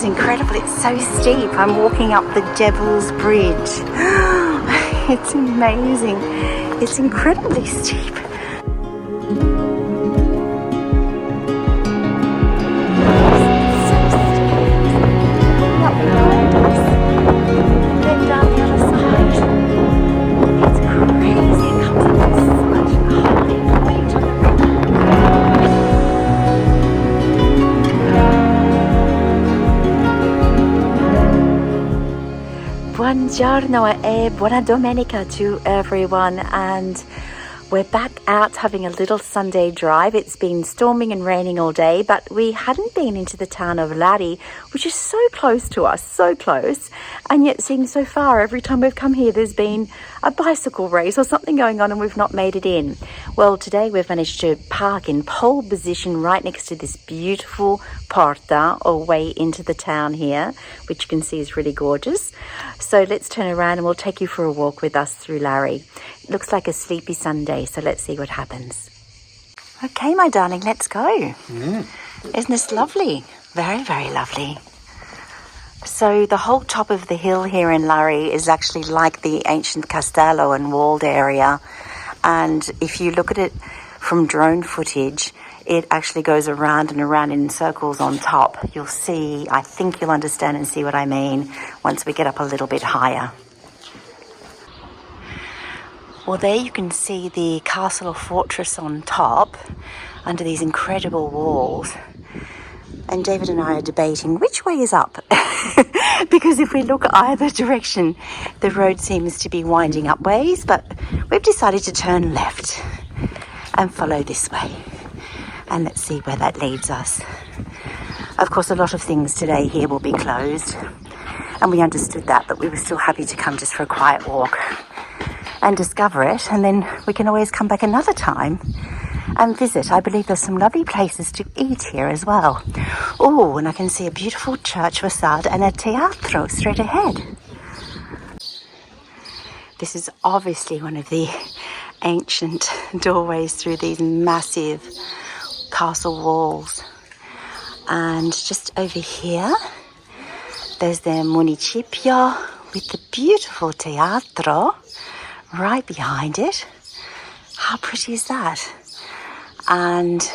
Incredible, it's so steep. I'm walking up the Devil's Bridge. It's amazing. It's incredibly steep. Then down the other side. It's crazy. It comes up with such height. What are you talking about? Buongiorno e buona domenica to everyone, and we're back out having a little Sunday drive. It's been storming and raining all day, but we hadn't been into the town of Lari, which is so close to us, so close, and yet seems so far. Every time we've come here, there's been a bicycle race or something going on and we've not made it in. Well, today we've managed to park in pole position right next to this beautiful porta, or way into the town here, which you can see is really gorgeous. So let's turn around and we'll take you for a walk with us through Lari. It looks like a sleepy Sunday, so let's see what happens. Okay, my darling, let's go. Isn't this lovely? Very, very lovely. So the whole top of the hill here in Lari is actually like the ancient castello and walled area. And if you look at it from drone footage, it actually goes around and around in circles on top. You'll see, I think you'll understand and see what I mean once we get up a little bit higher. Well, there you can see the castle or fortress on top under these incredible walls. And David and I are debating which way is up. Because if we look either direction, the road seems to be winding up ways, but we've decided to turn left and follow this way. And let's see where that leads us. Of course, a lot of things today here will be closed, and we understood that, but we were still happy to come just for a quiet walk and discover it, and then we can always come back another time and visit. I believe there's some lovely places to eat here as well. Oh, and I can see a beautiful church facade and a teatro straight ahead. This is obviously one of the ancient doorways through these massive castle walls. And just over here, there's the municipio with the beautiful teatro right behind it. How pretty is that? And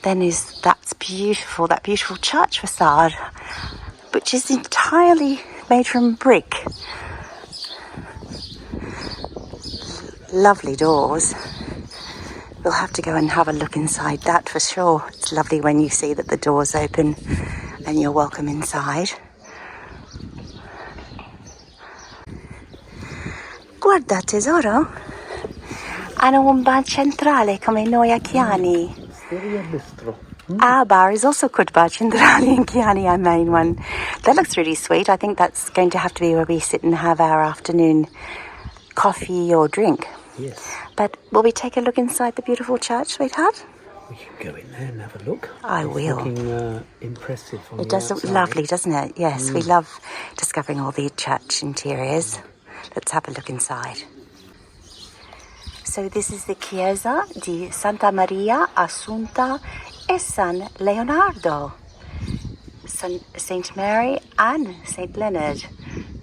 then is that beautiful church facade, which is entirely made from brick. Lovely doors. We'll have to go and have a look inside that for sure. It's lovely when you see that the doors open and you're welcome inside. Guarda tesoro, hanno un bar centrale come noi a Chiani. Our bar is also called Bar Centrale in Chiani, our main one. That looks really sweet. I think that's going to have to be where we sit and have our afternoon coffee or drink. Yes. But will we take a look inside the beautiful church, sweetheart? We can go in there and have a look. I will. It's looking impressive on It the does look outside. lovely, doesn't it? Yes, we love discovering all the church interiors. Let's have a look inside. So this is the Chiesa di Santa Maria Assunta e San Leonardo. Saint Mary and Saint Leonard.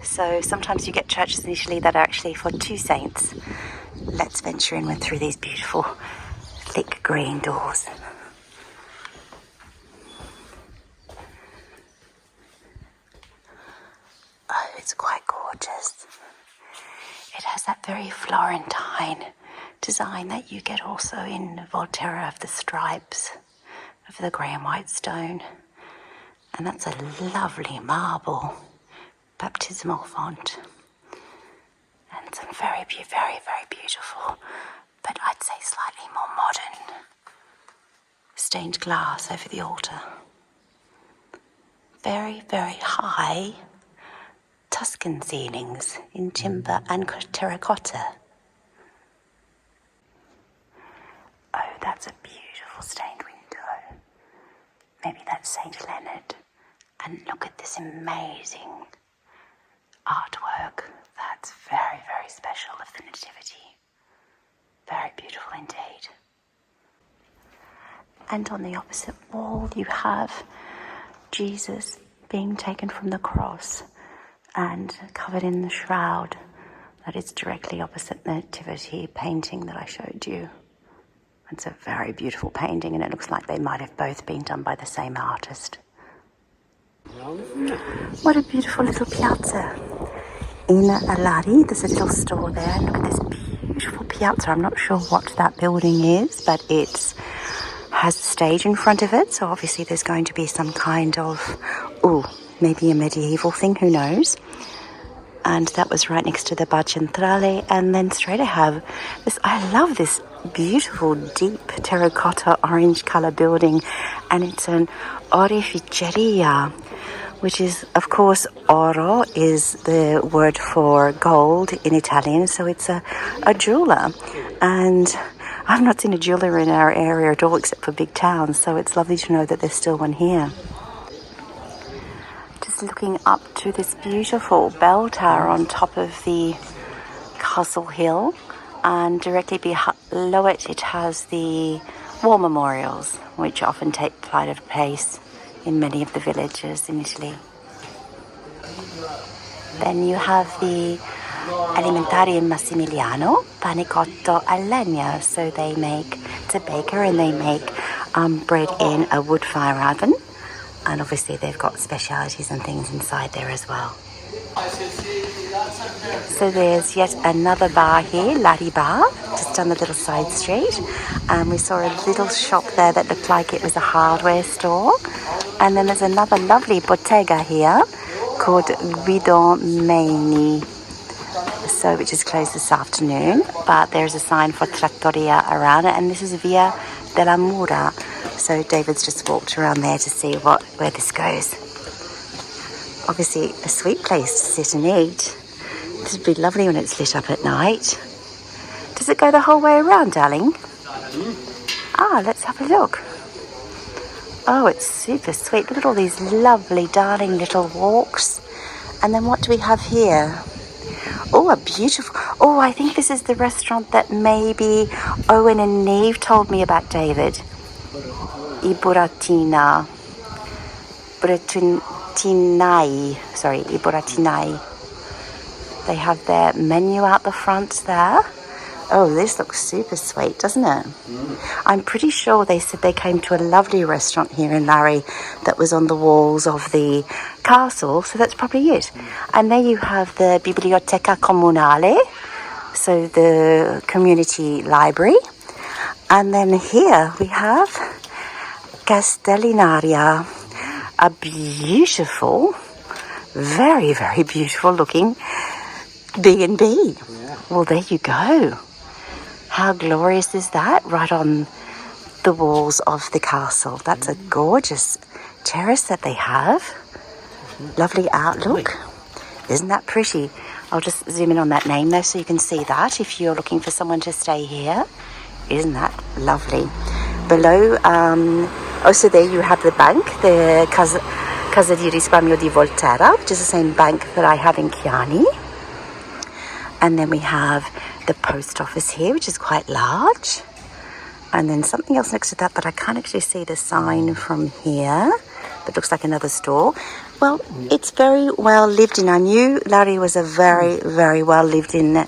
So sometimes you get churches initially that are actually for two saints. Let's venture in through these beautiful thick green doors. Oh, it's quite gorgeous. It has that very Florentine design that you get also in Volterra of the stripes of the grey and white stone. And that's a lovely marble baptismal font. And some very, very beautiful, but I'd say slightly more modern stained glass over the altar. Very, very high Tuscan ceilings in timber and terracotta. Oh, that's a beautiful stained window. Maybe that's Saint Leonard. And look at this amazing artwork. That's very, very special of the Nativity. Very beautiful indeed. And on the opposite wall you have Jesus being taken from the cross and covered in the shroud. That is directly opposite the Nativity painting that I showed you. It's a very beautiful painting, and it looks like they might have both been done by the same artist. What a beautiful little piazza. In Lari, there's a little store there. Look at this beautiful piazza. I'm not sure what that building is, but it has a stage in front of it. So obviously there's going to be some kind of, maybe a medieval thing, who knows. And that was right next to the Bar Centrale. And then straight I have this, I love this beautiful deep terracotta orange color building. And it's an oreficeria, which is, of course, oro is the word for gold in Italian. So it's a jeweler. And I've not seen a jeweler in our area at all except for big towns. So it's lovely to know that there's still one here. Looking up to this beautiful bell tower on top of the castle hill, and directly below it, it has the war memorials, which often take pride of place in many of the villages in Italy. Then you have the Alimentari Massimiliano, pane cotto a legna. So it's a baker, and they make bread in a wood fire oven. And obviously they've got specialities and things inside there as well. So there's yet another bar here, Lari Bar, just down the little side street. And we saw a little shop there that looked like it was a hardware store. And then there's another lovely bottega here called Guidomeni, so which is closed this afternoon. But there's a sign for Trattoria around it, and this is Via della Mura. So David's just walked around there to see where this goes. Obviously a sweet place to sit and eat. This would be lovely when it's lit up at night. Does it go the whole way around, darling? Let's have a look. Oh, it's super sweet. Look at all these lovely, darling little walks. And then what do we have here? Oh, a beautiful... Oh, I think this is the restaurant that maybe Owen and Neve told me about, David. I buratinai. They have their menu out the front there. Oh, this looks super sweet, doesn't it? I'm pretty sure they said they came to a lovely restaurant here in Lari that was on the walls of the castle, so that's probably it. And there you have the Biblioteca Comunale, so the community library. And then here we have Castellinaria, a beautiful, very, very beautiful looking B&B. Yeah. Well, there you go. How glorious is that? Right on the walls of the castle. That's a gorgeous terrace that they have. Lovely outlook. Isn't that pretty? I'll just zoom in on that name there so you can see that if you're looking for someone to stay here. Isn't that lovely? Below, also there you have the bank, the Casa di Risparmio di Volterra, which is the same bank that I have in Chiani. And then we have the post office here, which is quite large. And then something else next to that, but I can't actually see the sign from here. That looks like another store. Well, it's very well lived in. I knew Lari was a very, very well lived in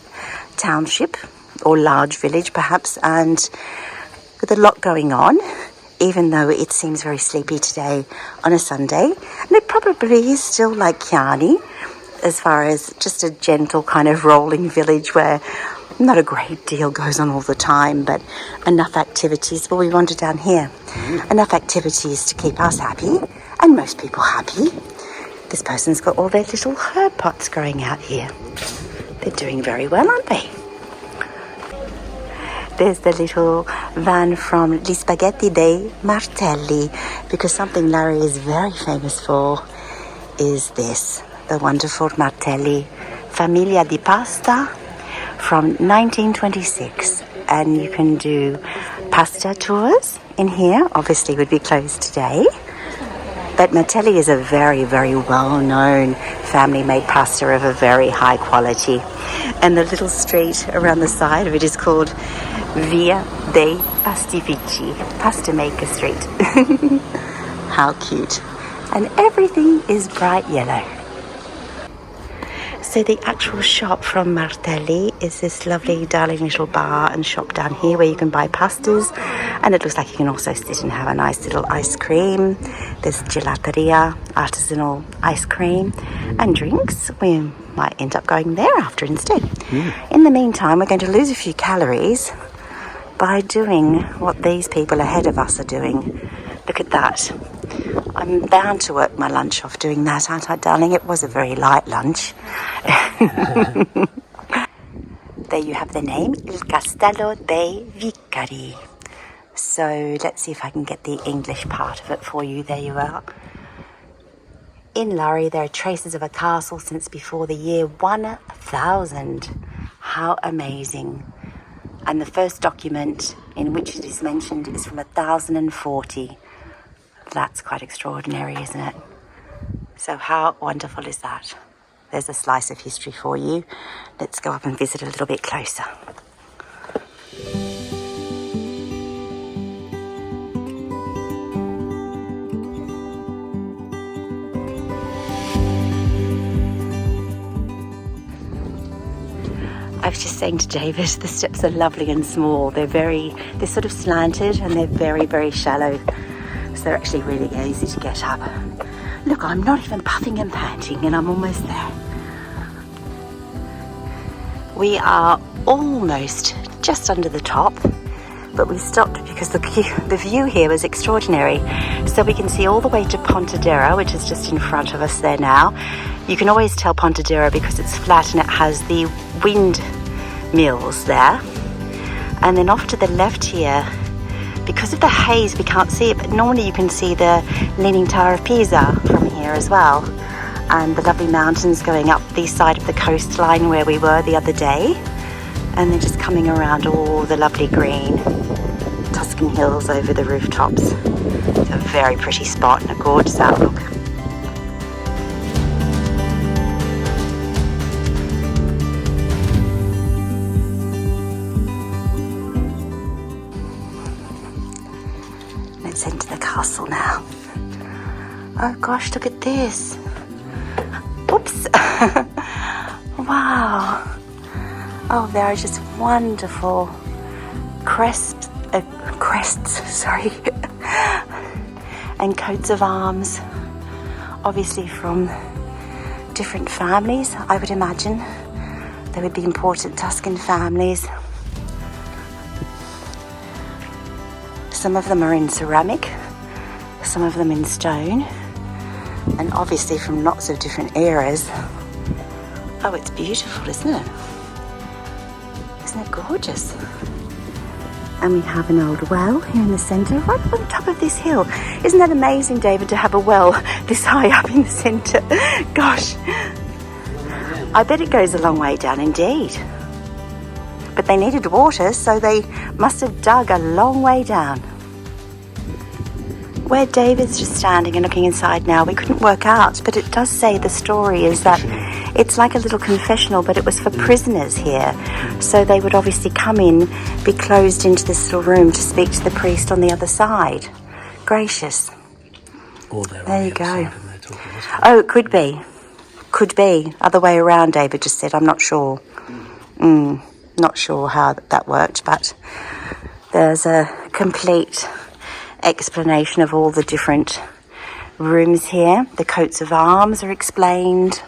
township, or large village perhaps, and with a lot going on, even though it seems very sleepy today on a Sunday. And it probably is still like Chiani, as far as just a gentle kind of rolling village where not a great deal goes on all the time, but enough activities. Well, we wander down here. Enough activities to keep us happy, and most people happy. This person's got all their little herb pots growing out here. They're doing very well, aren't they? There's the little van from Gli Spaghetti dei Martelli, because something Lari is very famous for is this, the wonderful Martelli Famiglia di Pasta from 1926. And you can do pasta tours in here. Obviously would be closed today, but Martelli is a very, very well-known family-made pasta of a very high quality. And the little street around the side of it is called Via dei Pastifici, Pasta Maker Street. How cute. And everything is bright yellow. So the actual shop from Martelli is this lovely, darling little bar and shop down here where you can buy pastas, and it looks like you can also sit and have a nice little ice cream. There's gelateria, artisanal ice cream, and drinks. We might end up going there after instead. In the meantime, we're going to lose a few calories by doing what these people ahead of us are doing. Look at that. I'm bound to work my lunch off doing that, aren't I, darling? It was a very light lunch. There you have the name, Il Castello dei Vicari. So let's see if I can get the English part of it for you. There you are. In Lari, there are traces of a castle since before the year 1000. How amazing. And the first document in which it is mentioned is from 1040. That's quite extraordinary, isn't it? So how wonderful is that? There's a slice of history for you. Let's go up and visit a little bit closer. I was just saying to David, the steps are lovely and small. They're sort of slanted and they're very, very shallow. So they're actually really easy to get up. Look, I'm not even puffing and panting and I'm almost there. We are almost just under the top, but we stopped because the view here was extraordinary. So we can see all the way to Pontedera, which is just in front of us there now. You can always tell Pontedera because it's flat and it has the windmills there. And then off to the left here, because of the haze we can't see it, but normally you can see the Leaning Tower of Pisa from here as well, and the lovely mountains going up the side of the coastline where we were the other day, and then just coming around all the lovely green Tuscan hills over the rooftops. It's a very pretty spot and a gorgeous outlook. Let's enter the castle now. Oh gosh, look at this. Oops. Wow. Oh, there are just wonderful crests, sorry, and coats of arms, obviously from different families, I would imagine. They would be important Tuscan families. Some of them are in ceramic, some of them in stone, and obviously from lots of different eras. Oh, it's beautiful, isn't it? Isn't it gorgeous? And we have an old well here in the centre, right up on top of this hill. Isn't that amazing, David, to have a well this high up in the centre? Gosh, I bet it goes a long way down indeed. But they needed water, so they must have dug a long way down. Where David's just standing and looking inside now, we couldn't work out, but it does say the story is that it's like a little confessional, but it was for prisoners here. So they would obviously come in, be closed into this little room to speak to the priest on the other side. Gracious. Or they're there on you the go. outside and they're talking this way. Oh, it could be. Could be. Other way around, David just said. I'm not sure. Not sure how that worked, but there's a complete explanation of all the different rooms here. The coats of arms are explained.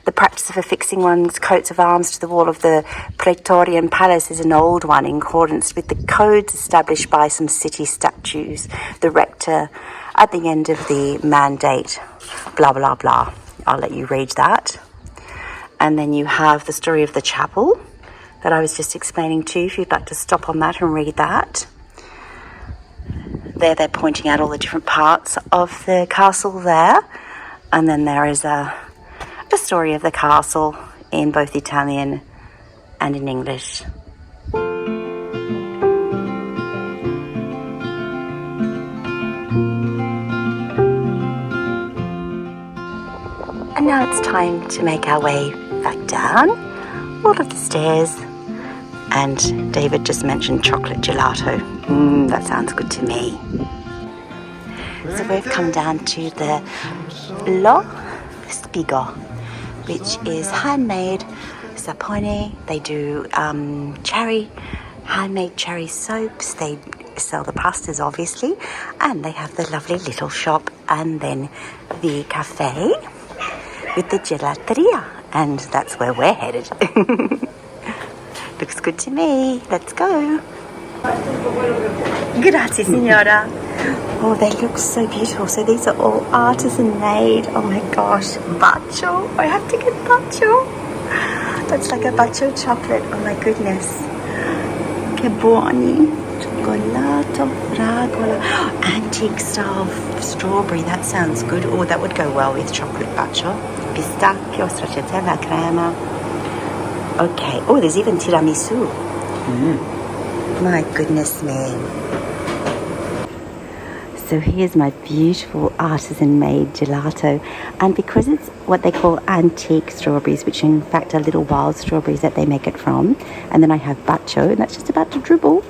The practice of affixing one's coats of arms to the wall of the Praetorian Palace is an old one in accordance with the codes established by some city statutes. The rector at the end of the mandate, blah, blah, blah. I'll let you read that. And then you have the story of the chapel, that I was just explaining to you, if you'd like to stop on that and read that. There they're pointing out all the different parts of the castle there. And then there is a story of the castle in both Italian and in English. And now it's time to make our way back down all of the stairs. And David just mentioned chocolate gelato. That sounds good to me. So we've come down to the Lo Spigo, which is handmade sapone. They do handmade cherry soaps. They sell the pastas, obviously, and they have the lovely little shop, and then the cafe with the gelateria, and that's where we're headed. Looks good to me. Let's go. Grazie, signora. Oh, they look so beautiful. So these are all artisan made. Oh my gosh, bacio. I have to get bacio. That's like a bacio chocolate. Oh my goodness. Che buoni. Gelato, fragola. Antique style strawberry. That sounds good. Oh, that would go well with chocolate bacio. Pistacchio, stracciatella, crema. Okay. Oh, there's even tiramisu. My goodness me. So here's my beautiful artisan-made gelato. And because it's what they call antique strawberries, which in fact are little wild strawberries that they make it from, and then I have bacio, and that's just about to dribble.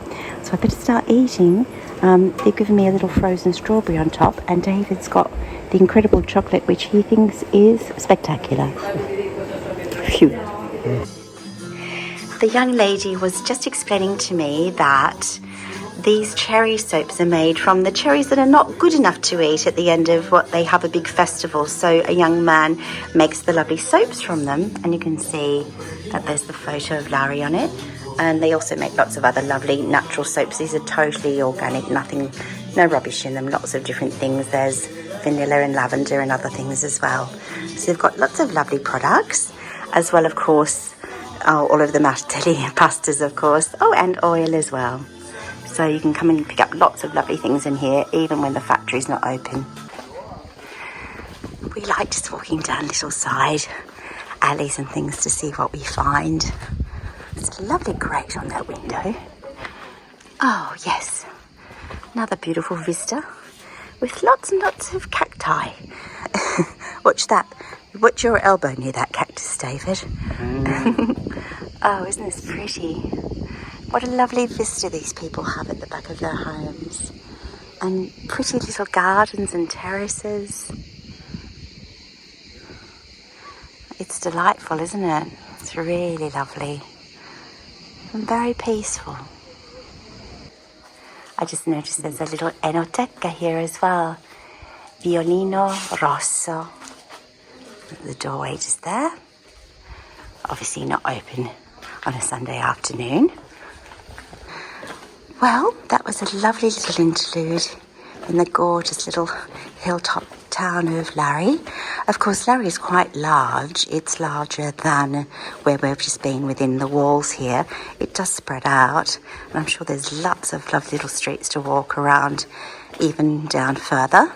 So I better start eating. They've given me a little frozen strawberry on top, and David's got the incredible chocolate, which he thinks is spectacular. Phew. The young lady was just explaining to me that these cherry soaps are made from the cherries that are not good enough to eat at the end of what they have a big festival. So a young man makes the lovely soaps from them, and you can see that there's the photo of Lari on it. And they also make lots of other lovely natural soaps. These are totally organic, no rubbish in them, lots of different things. There's vanilla and lavender and other things as well. So they've got lots of lovely products, as well, of course, all of the Martelli pastas, of course. Oh, and oil as well. So you can come and pick up lots of lovely things in here, even when the factory's not open. We like just walking down little side alleys and things to see what we find. There's a lovely grate on that window. Oh, yes. Another beautiful vista with lots and lots of cacti. Watch that. Watch your elbow near that cactus, David. Oh, isn't this pretty? What a lovely vista these people have at the back of their homes. And pretty little gardens and terraces. It's delightful, isn't it? It's really lovely. And very peaceful. I just noticed there's a little enoteca here as well. Violino rosso. The doorway just there. Obviously not open on a Sunday afternoon. Well, that was a lovely little interlude in the gorgeous little hilltop town of Lari. Of course, Lari is quite large. It's larger than where we've just been within the walls here. It does spread out, and I'm sure there's lots of lovely little streets to walk around, even down further.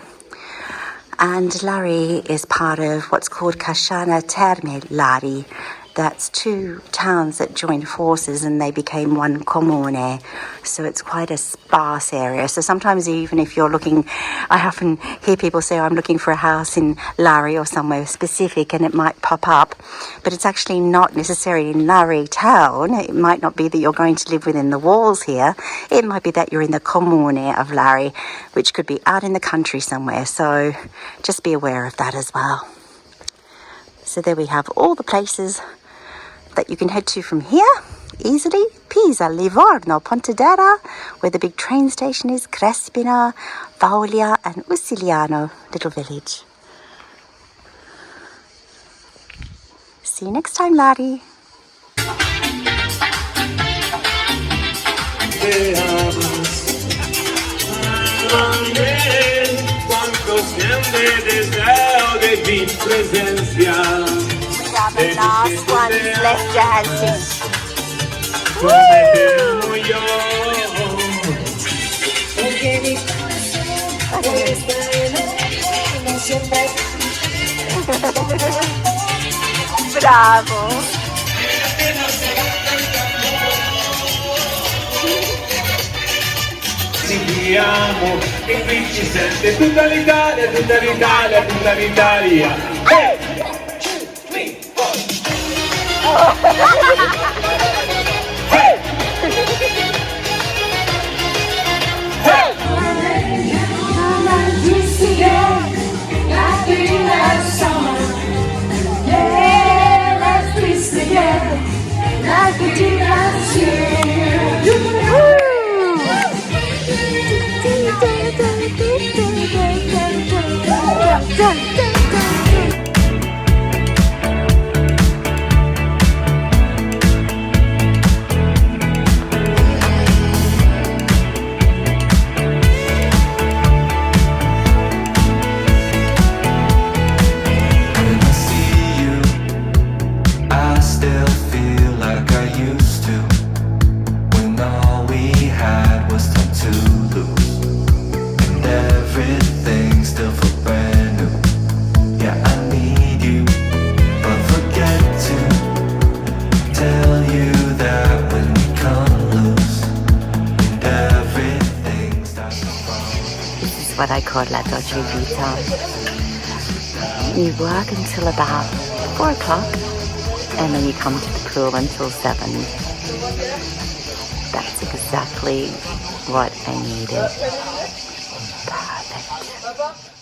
And Lari is part of what's called Casciana Terme Lari. That's two towns that joined forces and they became one comune. So it's quite a sparse area. So sometimes even if you're looking, I often hear people say, oh, I'm looking for a house in Lari or somewhere specific, and it might pop up. But it's actually not necessarily in Lari town. It might not be that you're going to live within the walls here. It might be that you're in the comune of Lari, which could be out in the country somewhere. So just be aware of that as well. So there we have all the places that you can head to from here easily. Pisa, Livorno, Pontedera, where the big train station is, Crespina, Vaulia and Usiliano, little village. See you next time, Lari. We are the last ones left to Helsinki. come fermo io. Perché mi vuoi stare non sempre. Bravo! Sentiamo che qui ci sente tutta l'Italia, tutta l'Italia, tutta l'Italia. Hey! What I call La Dolce Vita. You work until about 4 o'clock and then you come to the pool until 7. That's exactly what I needed. Perfect.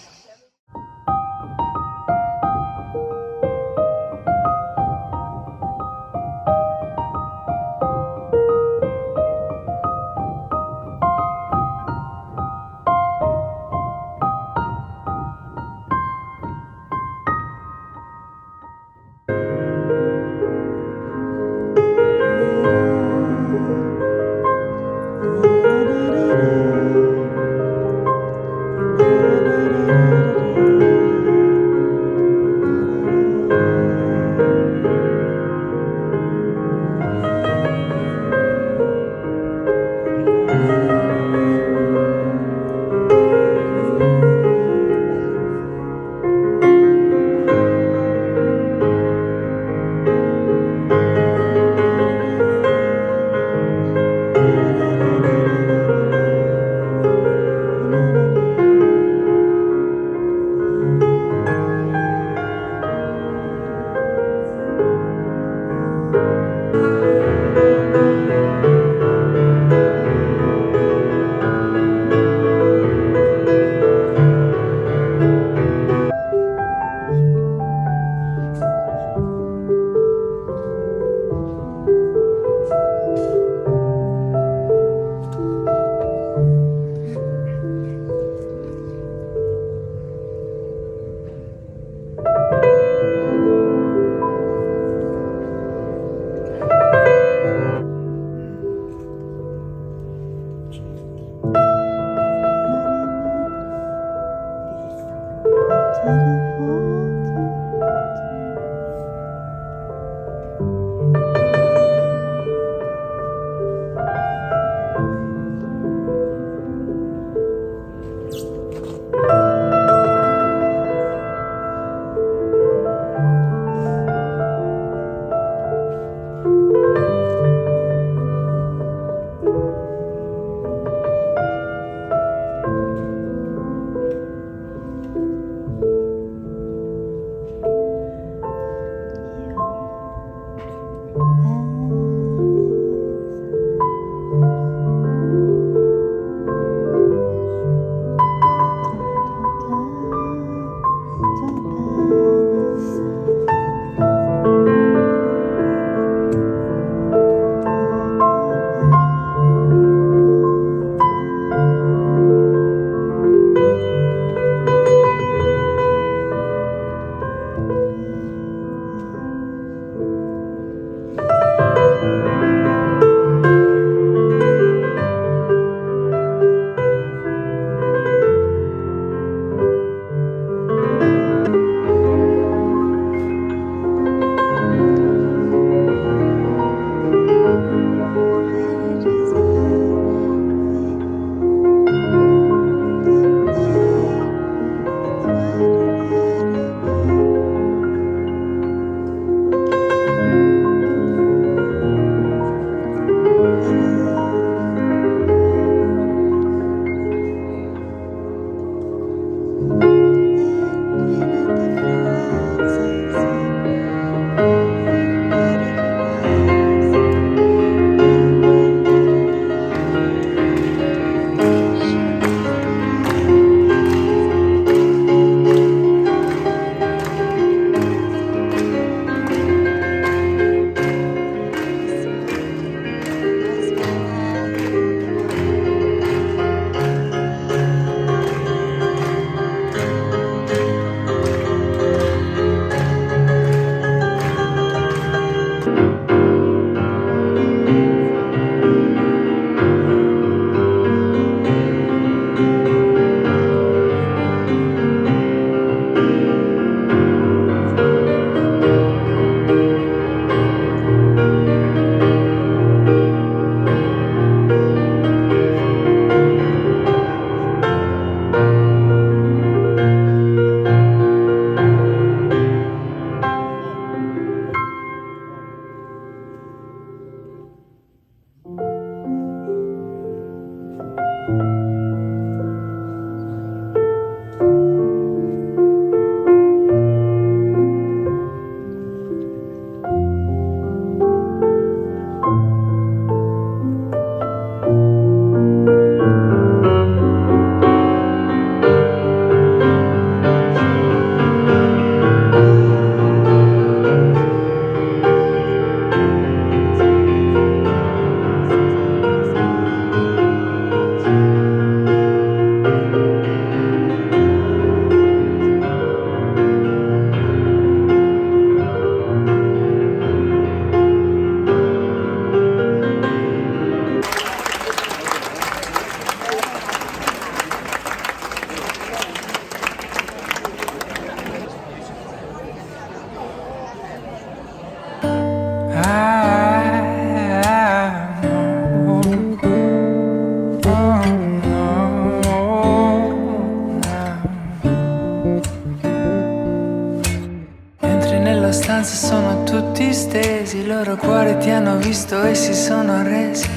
distesi, i loro cuori ti hanno visto e si sono arresi.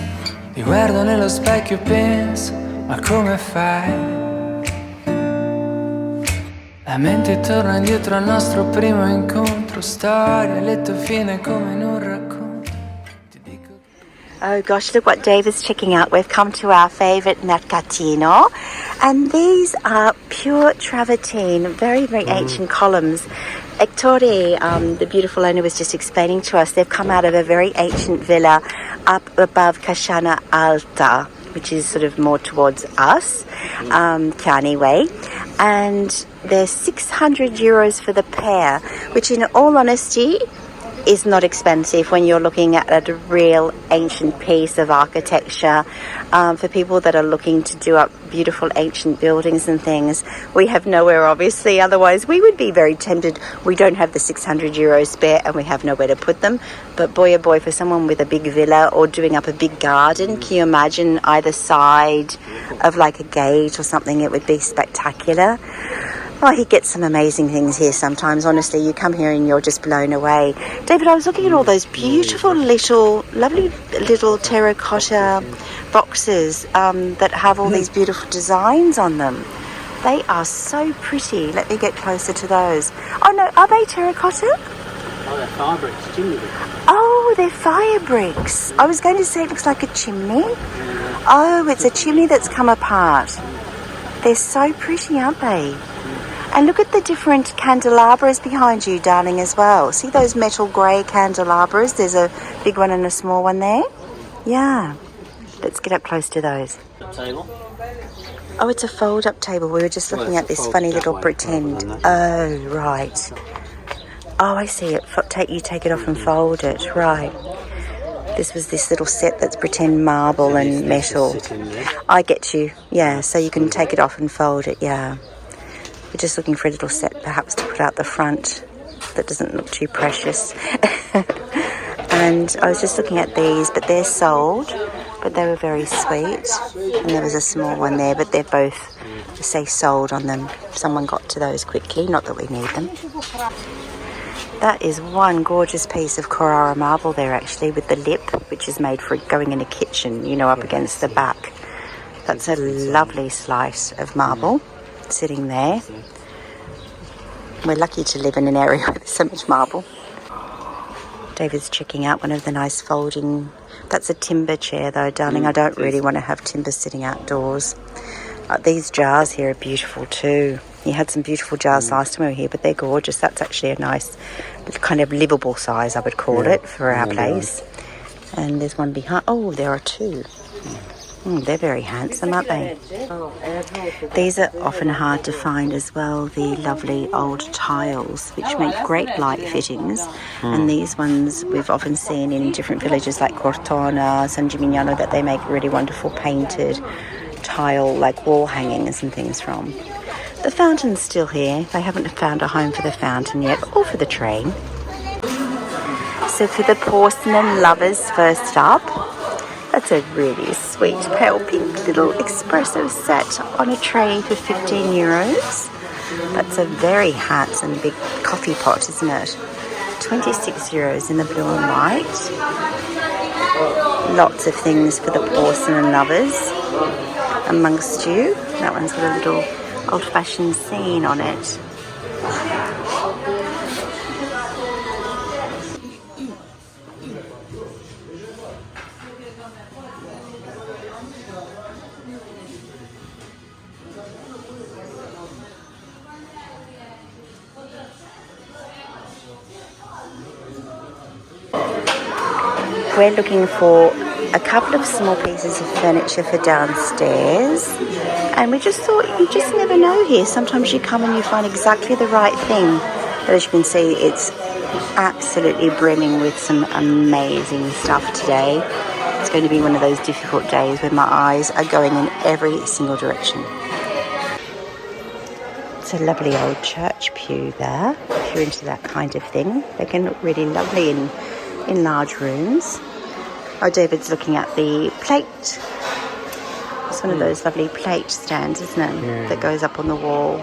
Mi guardo nello specchio e penso, ma come fai? La mente torna indietro al nostro primo incontro, storia, lieto fine come in un racconto. Oh gosh, look what David's checking out. We've come to our favourite Mercatino, and these are pure travertine, very, very ancient columns. Ettore, the beautiful owner, was just explaining to us they've come out of a very ancient villa up above Casciana Alta, which is sort of more towards us, Chiani Way, and they're €600 for the pair, which in all honesty is not expensive when you're looking at a real ancient piece of architecture. For people that are looking to do up beautiful ancient buildings and things, we have nowhere, obviously, otherwise we would be very tempted. We don't have the €600 spare and we have nowhere to put them, but boy oh boy, for someone with a big villa or doing up a big garden, can you imagine either side of like a gate or something? It would be spectacular. Oh, he gets some amazing things here sometimes. Honestly, you come here and you're just blown away. David, I was looking at all those beautiful little, lovely little terracotta boxes that have all these beautiful designs on them. They are so pretty. Let me get closer to those. Oh no, are they terracotta? Oh, they're fire bricks, chimney bricks. Oh, they're fire bricks. I was going to say it looks like a chimney. Oh, it's a chimney that's come apart. They're so pretty, aren't they? And look at the different candelabras behind you, darling, as well. See those metal grey candelabras? There's a big one and a small one there. Yeah. Let's get up close to those. The table. Oh, it's a fold-up table. We were just looking at this funny little pretend. Oh, right. Oh, I see it. You take it off and fold it. Right. This was this little set that's pretend marble and metal. I get you. Yeah, so you can take it off and fold it. Yeah. We're just looking for a little set perhaps to put out the front that doesn't look too precious. And I was just looking at these, but they're sold, but they were very sweet. And there was a small one there, but they're both, say, sold on them. Someone got to those quickly, not that we need them. That is one gorgeous piece of Carrara marble there, actually, with the lip, which is made for going in a kitchen, you know, up against the back. That's a lovely slice of marble sitting there. We're lucky to live in an area with so much marble. David's checking out one of the nice folding... That's a timber chair though, darling. I don't really want to have timber sitting outdoors. These jars here are beautiful too. You had some beautiful jars last time we were here, but they're gorgeous. That's actually a nice kind of livable size, I would call it, for our place. And there's one behind. Oh, there are two. They're very handsome, aren't they? These are often hard to find as well, the lovely old tiles, which make great light fittings. And these ones we've often seen in different villages like Cortona, San Gimignano, that they make really wonderful painted tile, like wall hangings and things from. The fountain's still here. They haven't found a home for the fountain yet, or for the train. So for the porcelain lovers, first up, that's a really sweet pale pink little espresso set on a tray for €15. That's a very handsome big coffee pot, isn't it? €26 in the blue and white. Lots of things for the porcelain lovers amongst you. That one's got a little old-fashioned scene on it. We're looking for a couple of small pieces of furniture for downstairs, and we just thought, you just never know here. Sometimes you come and you find exactly the right thing. But as you can see, it's absolutely brimming with some amazing stuff today. It's going to be one of those difficult days where my eyes are going in every single direction. It's a lovely old church pew there, if you're into that kind of thing. They can look really lovely in large rooms. Oh, David's looking at the plate. It's one of those lovely plate stands, isn't it? Yeah. That goes up on the wall.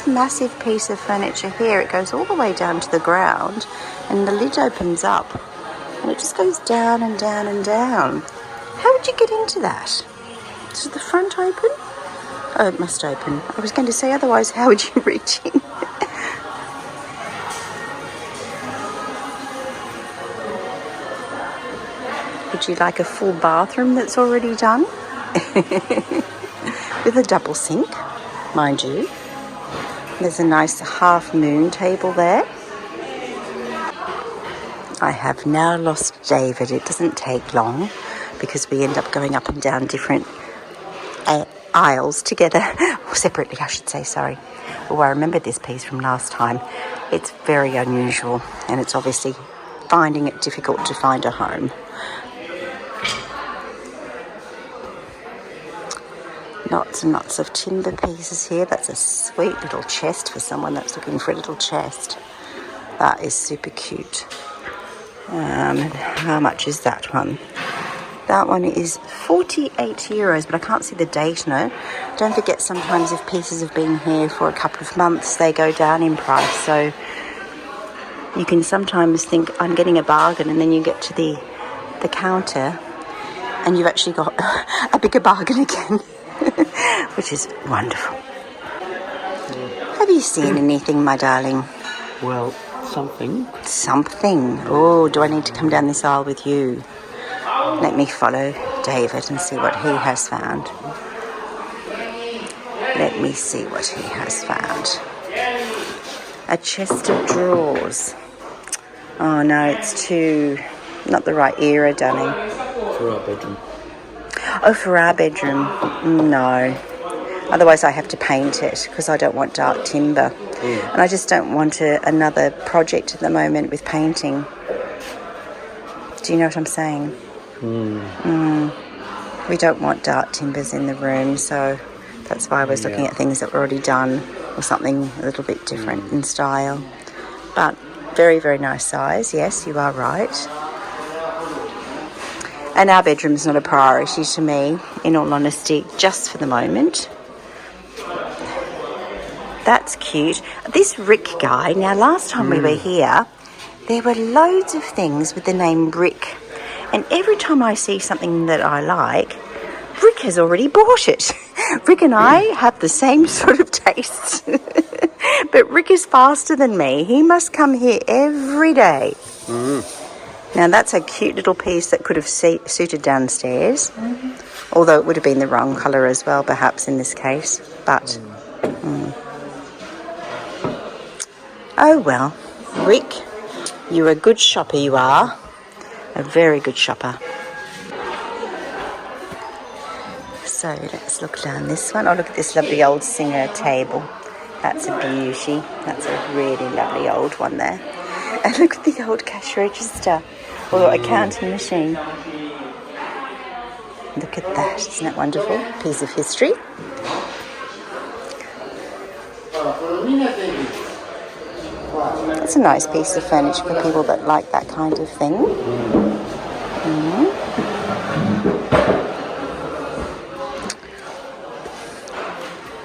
this massive piece of furniture here, it goes all the way down to the ground, and the lid opens up, and it just goes down and down and down. How would you get into that? Does the front open? Oh, it must open. I was going to say, otherwise, how would you reach in? Would you like a full bathroom that's already done? With a double sink, mind you. There's a nice half moon table there. I have now lost David. It doesn't take long because we end up going up and down different aisles together, or separately I should say, sorry. Oh, I remember this piece from last time. It's very unusual, and it's obviously finding it difficult to find a home. Lots and lots of timber pieces here. That's a sweet little chest for someone that's looking for a little chest. That is super cute. How much is that one? That one is 48 euros, but I can't see the date, no. Don't forget, sometimes if pieces have been here for a couple of months, they go down in price. So you can sometimes think, I'm getting a bargain, and then you get to the counter and you've actually got a bigger bargain again. Which is wonderful. Have you seen anything, my darling? Well, something. Something. Oh, do I need to come down this aisle with you? Let me follow David and see what he has found. Let me see what he has found. A chest of drawers. Oh no, it's too... not the right era, darling. For our bedroom. Oh, for our bedroom? No. Otherwise I have to paint it because I don't want dark timber. And I just don't want another project at the moment with painting. Do you know what I'm saying? We don't want dark timbers in the room, so that's why I was looking at things that were already done or something a little bit different in style. But very, very nice size. Yes, you are right. And our bedroom's not a priority to me, in all honesty, just for the moment. That's cute. This Rick guy, now last time we were here, there were loads of things with the name Rick. And every time I see something that I like, Rick has already bought it. Rick and I have the same sort of tastes. But Rick is faster than me. He must come here every day. Now that's a cute little piece that could have suited downstairs, although it would have been the wrong colour as well, perhaps in this case. But oh well, Rick, you're a good shopper. You are a very good shopper. So let's look down this one. Oh, look at this lovely old Singer table. That's a beauty. That's a really lovely old one there. And look at the old cash register. Or accounting machine. Look at that, isn't that wonderful? Piece of history. That's a nice piece of furniture for people that like that kind of thing.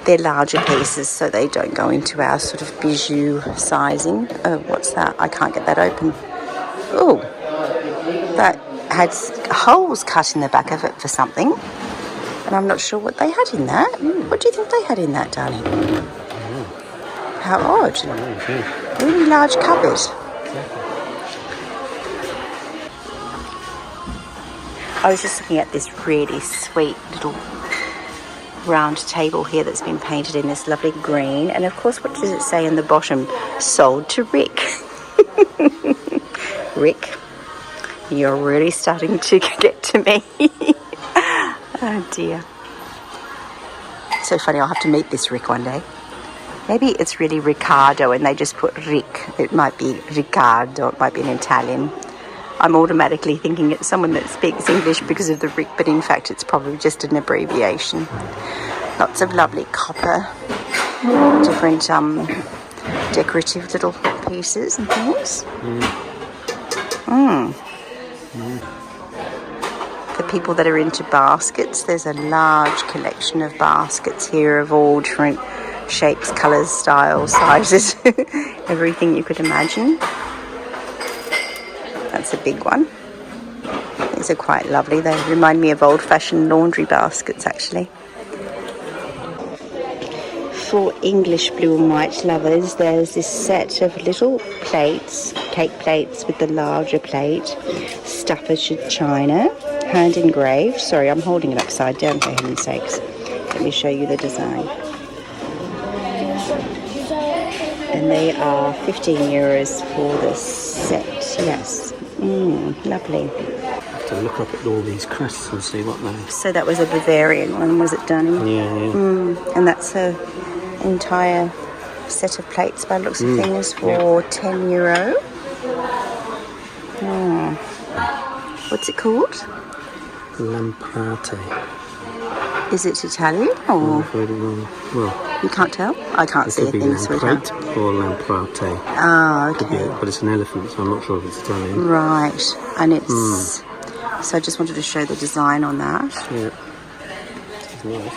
They're larger pieces, so they don't go into our sort of bijou sizing. Oh, what's that? I can't get that open. Oh. That had holes cut in the back of it for something, and I'm not sure what they had in that. What do you think they had in that, darling? How odd. Really large cupboard. I was just looking at this really sweet little round table here that's been painted in this lovely green, and of course, what does it say in the bottom? Sold to Rick. Rick, you're really starting to get to me. Oh dear. So funny, I'll have to meet this Rick one day. Maybe it's really Riccardo and they just put Rick. It might be Riccardo, it might be an Italian. I'm automatically thinking it's someone that speaks English because of the Rick, but in fact it's probably just an abbreviation. Lots of lovely copper, different decorative little pieces and things. For people that are into baskets, there's a large collection of baskets here of all different shapes, colours, styles, sizes, everything you could imagine. That's a big one. These are quite lovely. They remind me of old-fashioned laundry baskets, actually. For English blue and white lovers, there's this set of little plates, cake plates with the larger plate, Staffordshire china, hand engraved. Sorry, I'm holding it upside down for heaven's sakes. Let me show you the design. And they are €15 for the set. Yes. Lovely. To look up at all these crests and see what they... So that was a Bavarian one, was it, Danny? Yeah. And that's a entire set of plates by the looks of things for €10. What's it called? Lamprate. Is it Italian or? Well, You can't tell? I can't see a thing, sweetheart. Lamprate or Lamprate. Ah, okay. But it's an elephant, so I'm not sure if it's Italian. Right, and it's... So I just wanted to show the design on that. Yeah.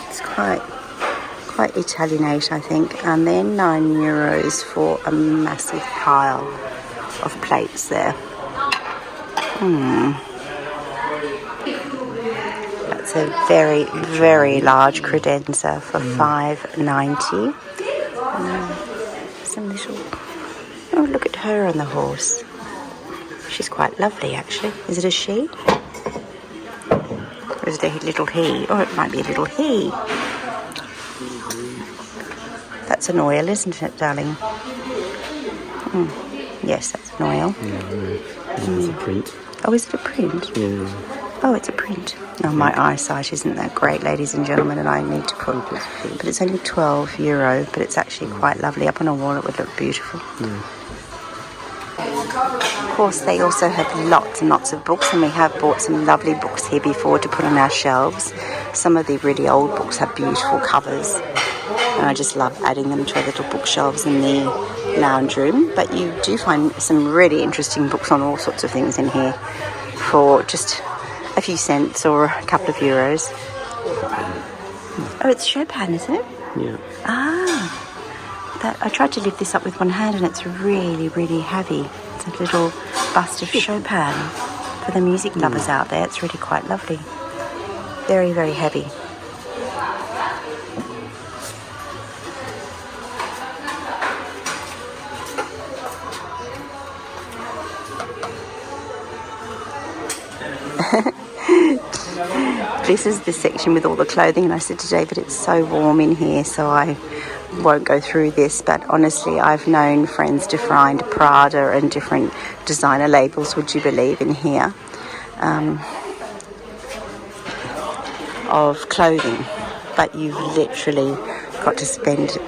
It's quite Italianate, I think. And then €9 for a massive pile of plates there. That's a very, very large credenza for $5.90. Some little... Oh, look at her on the horse. She's quite lovely, actually. Is it a she? Or is it a little he? Oh, it might be a little he. That's an oil, isn't it, darling? Yes, that's an oil. It's a print. Oh, is it a print? Yeah. Oh, it's a print. Oh, my eyesight isn't that great, ladies and gentlemen, and I need to put... But it's only €12, but it's actually quite lovely. Up on a wall, it would look beautiful. Of course, they also have lots and lots of books, and we have bought some lovely books here before to put on our shelves. Some of the really old books have beautiful covers, and I just love adding them to our little bookshelves in the lounge room. But you do find some really interesting books on all sorts of things in here for just a few cents or a couple of euros. Oh, it's Chopin, is it? Yeah. I tried to lift this up with one hand, and it's really, really heavy. It's a little bust of Chopin for the music lovers out there. It's really quite lovely. Very, very heavy. This is the section with all the clothing, and I said to David, it's so warm in here, so I won't go through this. But honestly, I've known friends to find Prada and different designer labels, would you believe, in here, of clothing. But you've literally got to spend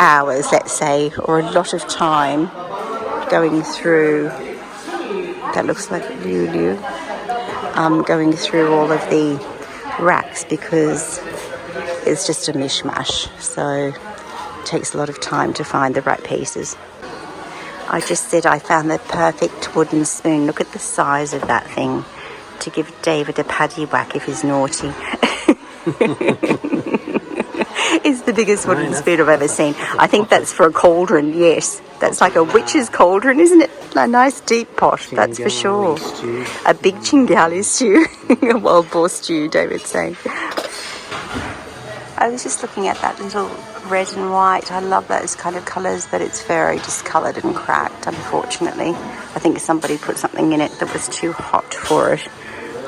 hours, let's say, or a lot of time going through... That looks like Lulu. Going through all of the racks, because it's just a mishmash, so it takes a lot of time to find the right pieces. I just said I found the perfect wooden spoon. Look at the size of that thing, to give David a paddy whack if he's naughty. It's the biggest wooden spoon I've ever seen. I think that's for a cauldron, yes. That's like a witch's cauldron, isn't it? A nice deep pot, that's for sure. A big chingali stew. A wild boar stew, David's saying. I was just looking at that little red and white. I love those kind of colours, but it's very discoloured and cracked, unfortunately. I think somebody put something in it that was too hot for it,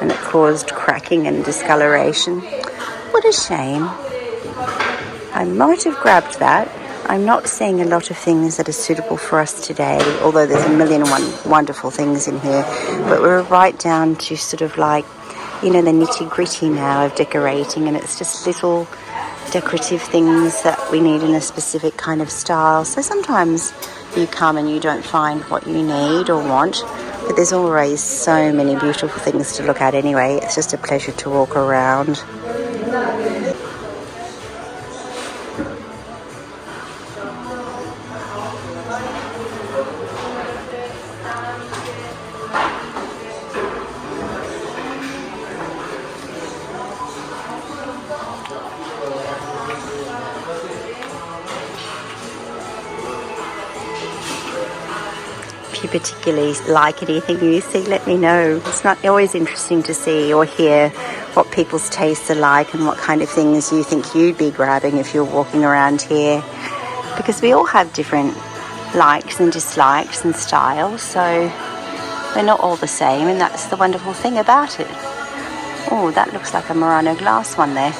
and it caused cracking and discoloration. What a shame. I might have grabbed that. I'm not seeing a lot of things that are suitable for us today, although there's a million and one wonderful things in here. But we're right down to sort of like, you know, the nitty-gritty now of decorating, and it's just little decorative things that we need in a specific kind of style. So sometimes you come and you don't find what you need or want, but there's always so many beautiful things to look at anyway. It's just a pleasure to walk around. if you particularly like anything you see, let me know. It's not always interesting to see or hear what people's tastes are like and what kind of things you think you'd be grabbing if you're walking around here, because we all have different likes and dislikes and styles, so they're not all the same, and that's the wonderful thing about it. Oh, that looks like a Murano glass one there.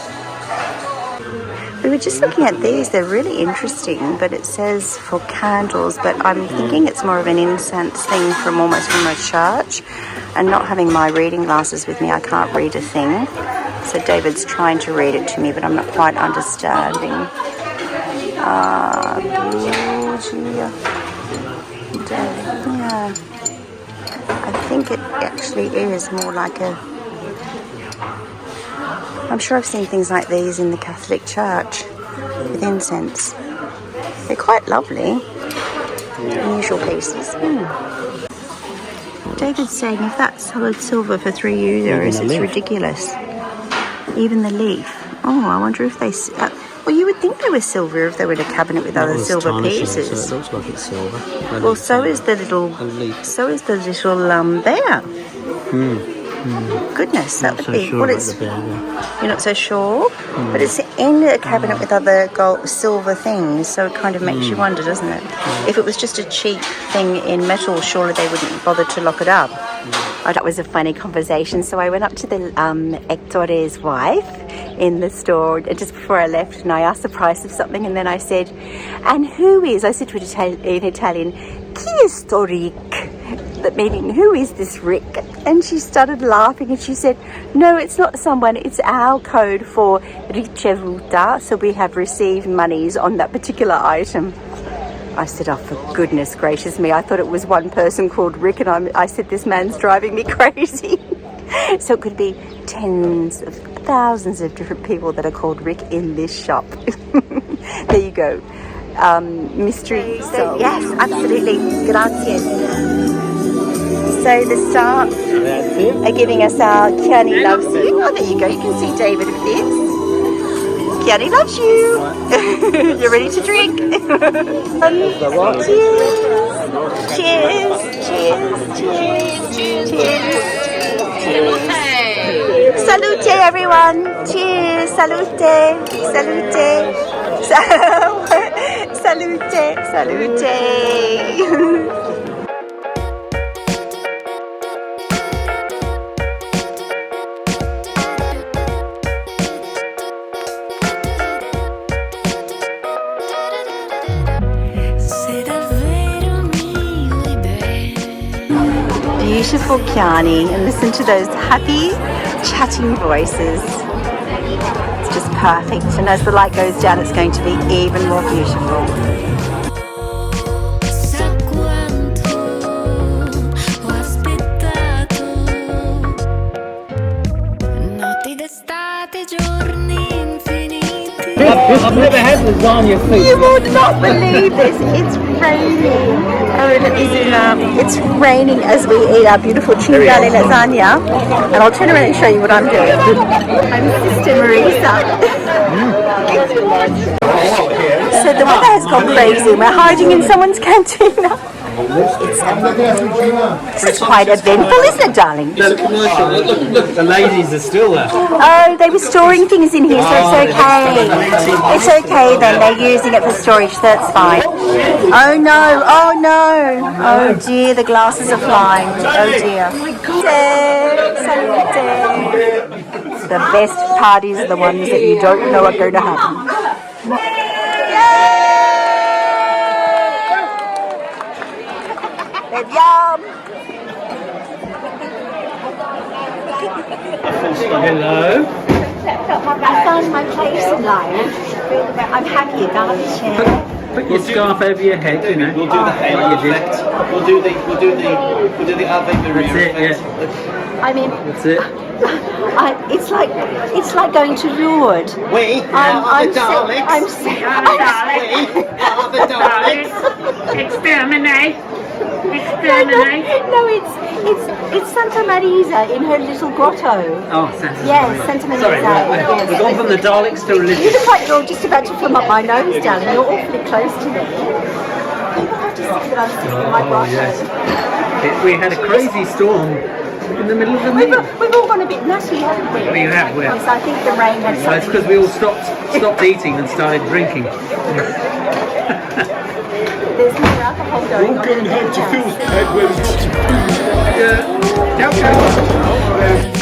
We were just looking at these. They're really interesting, but it says for candles, but I'm thinking it's more of an incense thing from almost from a church, and not having my reading glasses with me, I can't read a thing. So David's trying to read it to me, but I'm not quite understanding. Yeah. I think it actually is more like a... I'm sure I've seen things like these in the Catholic Church with incense. They're quite lovely. Unusual pieces. David's saying if that's solid silver for €3, it's ridiculous. Even the leaf. Oh, I wonder if they... well, you would think they were silver if they were in a cabinet with other silver pieces. So it looks like it's silver. Well, so is the little... So is the little bear. Goodness, that would be... Well, it's... You're not so sure? But it's in a cabinet with other gold, silver things, so it kind of makes you wonder, doesn't it? If it was just a cheap thing in metal, surely they wouldn't bother to lock it up. Oh, that was a funny conversation. So I went up to the Hectore's wife in the store just before I left, and I asked the price of something, and then I said, and who is... I said to it in Italian, chi è sto Rick? That meaning, who is this Rick? And she started laughing and she said, no, it's not someone, it's our code for ricevuta, so we have received monies on that particular item. I said, oh, for goodness gracious me, I thought it was one person called Rick, and I said, this man's driving me crazy. So it could be tens of thousands of different people that are called Rick in this shop. There you go. Mystery. So, yes, absolutely. Grazie. So the staff are giving us our Kiani loves you. Oh, there you go. You can see David with this. Kiani loves you. You're ready to drink. Cheers. Cheers. Salute, everyone. Cheers. Salute. Salute. Beautiful Kiani, and listen to those happy chatting voices. It's just perfect, and as the light goes down it's going to be even more beautiful. I've never had lasagna food. You would not believe this. It's raining. It's raining as we eat our beautiful cinghiale lasagna. And I'll turn around and show you what I'm doing. I'm Sister Marisa. So the weather has gone crazy. We're hiding in someone's cantina. It's quite eventful, isn't it, darling? Look, the ladies are still there. Oh, they were storing things in here, so it's okay. It's okay then, they're using it for storage, so that's fine. Oh no, oh no. Oh dear, the glasses are flying. Oh dear. The best parties are the ones that you don't know are going to happen. Yum! Hello. I found my place in life. I'm happy about the chair. Put your scarf over your head, you know. We'll do the halo effect. We'll do the Ave Maria effect. Yeah. I mean, that's it. It's like going to Lourdes. We are the Daleks. We are the Daleks. Exterminate. No, it's Santa Marisa in her little grotto. Oh, Santa Yes, Santa Marisa. Sorry, yes. we've gone from the Daleks to religion. You look like you're just about to film up my nose, darling. You're awfully close to me. just think that I'm sitting in my grotto. Yes. We had a crazy storm in the middle of the meal. We've all gone a bit nutty, haven't we? We have, we have. Because I think the rain had So it's because we all stopped eating and started drinking. There's more alcohol going on. We're going home to Phil's head where there's lots of food. Ciao, ciao.